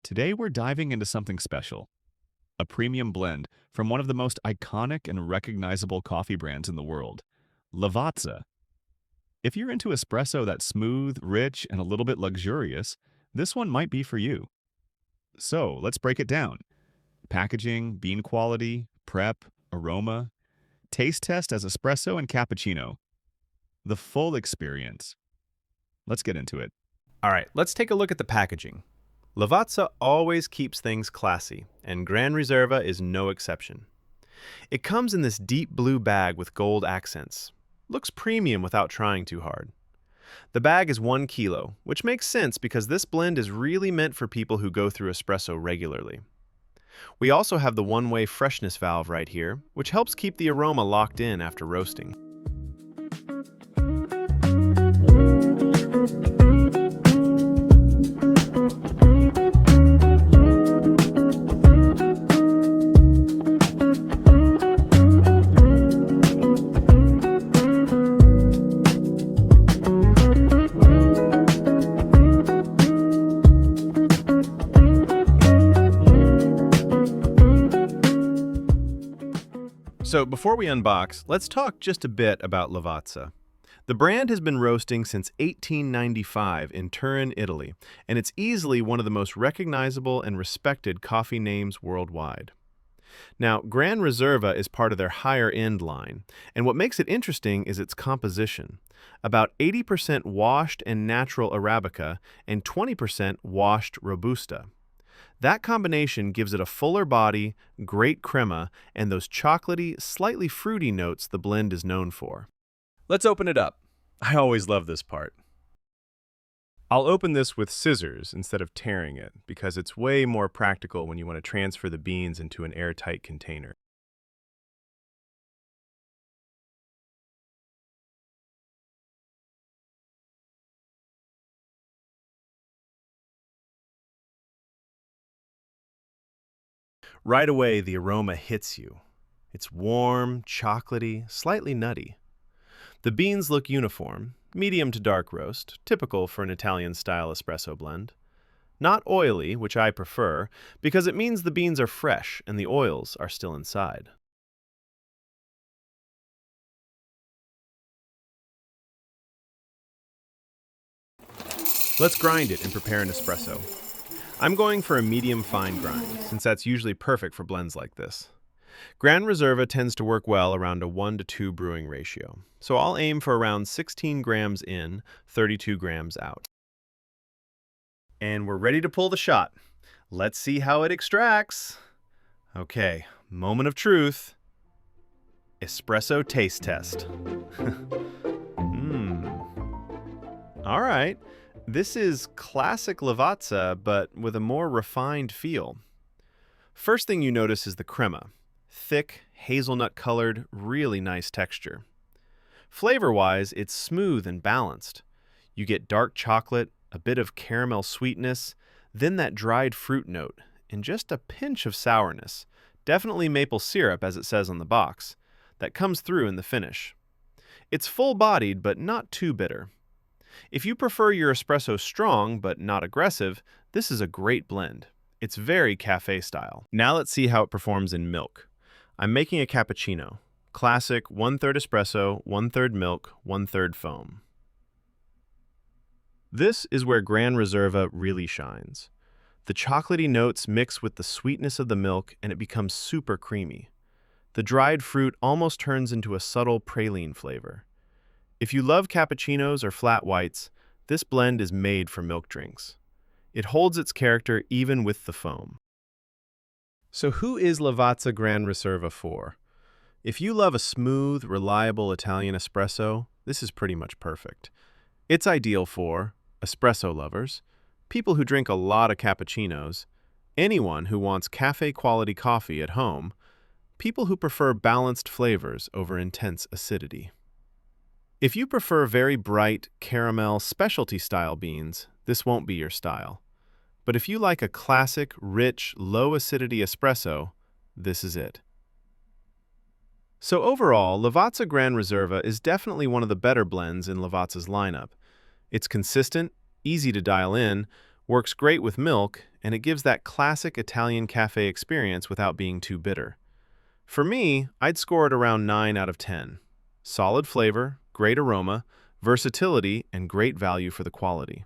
Today we're diving into something special, a premium blend from one of the most iconic and recognizable coffee brands in the world, Lavazza. If you're into espresso that's smooth, rich, and a little bit luxurious, this one might be for you. So let's break it down. Packaging, bean quality, prep, aroma, taste test as espresso and cappuccino. The full experience. Let's get into it. All right, let's take a look at the packaging. Lavazza always keeps things classy, and Gran Riserva is no exception. It comes in this deep blue bag with gold accents. Looks premium without trying too hard. The bag is 1 kilo, which makes sense because this blend is really meant for people who go through espresso regularly. We also have the one-way freshness valve right here, which helps keep the aroma locked in after roasting. So before we unbox, let's talk just a bit about Lavazza. The brand has been roasting since 1895 in Turin, Italy, and it's easily one of the most recognizable and respected coffee names worldwide. Now, Gran Riserva is part of their higher-end line, and what makes it interesting is its composition. About 80% washed and natural Arabica and 20% washed Robusta. That combination gives it a fuller body, great crema, and those chocolatey, slightly fruity notes the blend is known for. Let's open it up. I always love this part. I'll open this with scissors instead of tearing it because it's way more practical when you want to transfer the beans into an airtight container. Right away, the aroma hits you. It's warm, chocolatey, slightly nutty. The beans look uniform, medium to dark roast, typical for an Italian-style espresso blend. Not oily, which I prefer, because it means the beans are fresh and the oils are still inside. Let's grind it and prepare an espresso. I'm going for a medium fine grind, since that's usually perfect for blends like this. Gran Riserva tends to work well around a 1:2 brewing ratio, so I'll aim for around 16 grams in, 32 grams out. And we're ready to pull the shot. Let's see how it extracts. Okay, moment of truth. Espresso taste test. All right. This is classic Lavazza, but with a more refined feel. First thing you notice is the crema. Thick, hazelnut-colored, really nice texture. Flavor-wise, it's smooth and balanced. You get dark chocolate, a bit of caramel sweetness, then that dried fruit note, and just a pinch of sourness. Definitely maple syrup, as it says on the box. That comes through in the finish. It's full-bodied, but not too bitter. If you prefer your espresso strong but not aggressive, this is a great blend. It's very cafe style. Now let's see how it performs in milk. I'm making a cappuccino. Classic 1/3 espresso, 1/3 milk, 1/3 foam. This is where Gran Riserva really shines. The chocolatey notes mix with the sweetness of the milk and it becomes super creamy. The dried fruit almost turns into a subtle praline flavor. If you love cappuccinos or flat whites, this blend is made for milk drinks. It holds its character even with the foam. So who is Lavazza Gran Riserva for? If you love a smooth, reliable Italian espresso, this is pretty much perfect. It's ideal for espresso lovers, people who drink a lot of cappuccinos, anyone who wants cafe-quality coffee at home, people who prefer balanced flavors over intense acidity. If you prefer very bright, caramel, specialty-style beans, this won't be your style. But if you like a classic, rich, low-acidity espresso, this is it. So overall, Lavazza Gran Riserva is definitely one of the better blends in Lavazza's lineup. It's consistent, easy to dial in, works great with milk, and it gives that classic Italian cafe experience without being too bitter. For me, I'd score it around 9 out of 10. Solid flavor, great aroma, versatility, and great value for the quality.